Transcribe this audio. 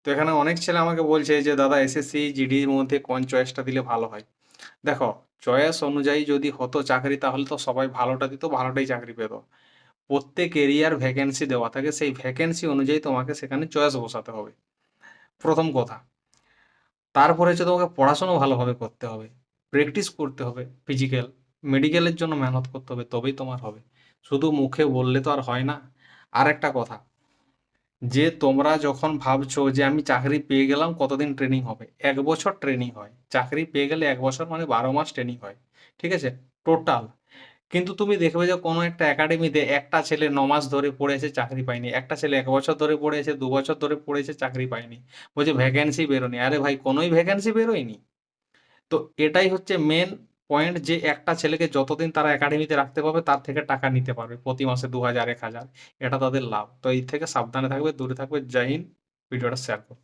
তো এখানে অনেক ছেলে আমাকে বলছে যে দাদা এসএসসি, জিডির মধ্যে কোন চয়েসটা দিলে ভালো হয়? দেখো, চয়েস অনুযায়ী যদি হতো চাকরি তাহলে তো সবাই ভালোটা দিত, ভালোটাই চাকরি পেত। প্রত্যেক এরিয়ার ভ্যাকেন্সি দেওয়া থাকে, সেই ভ্যাকেন্সি অনুযায়ী তোমাকে সেখানে চয়েস বসাতে হবে। প্রথম কথা। তারপরে হচ্ছে তোমাকে পড়াশোনা ভালোভাবে করতে হবে। প্র্যাকটিস করতে হবে ফিজিক্যাল। মেডিকেলের জন্য মেহনত করতে হবে, তবেই তোমার হবে। শুধু মুখে বললে তো আর হয় না। আরেকটা কথা, যে তোমরা যখন ভাবছো যে আমি চাকরি পেয়ে গেলাম, কতদিন ট্রেনিং হবে? ১ বছর ট্রেনিং হয়। চাকরি পেয়ে গেলে ১ বছর মানে ১২ মাস ট্রেনিং হয়। ঠিক আছে? টোটাল। কিন্তু তুমি দেখবে যে কোনো একটা একাডেমিতে একটা ছেলে ৯ মাস ধরে পড়েছে, চাকরি পায়নি। একটা ছেলে ১ বছর ধরে পড়েছে, ২ বছর ধরে পড়েছে, চাকরি পায়নি। বলছে ভ্যাকেন্সি বেরোয়নি। আরে ভাই, কোনোই ভ্যাকেন্সি বেরোয়নি। তো এটাই হচ্ছে মেন পয়েন্ট, যে একটা ছেলেকে যতদিন তারা একাডেমিতে রাখতে পারবে তার থেকে টাকা নিতে পারবে প্রতি মাসে ২,০০০, ১,০০০। এটা তাদের লাভ। তো এই থেকে সাবধানে থাকবে, দূরে থাকবে। জয় হিন্দ। ভিডিওটা শেয়ার করো।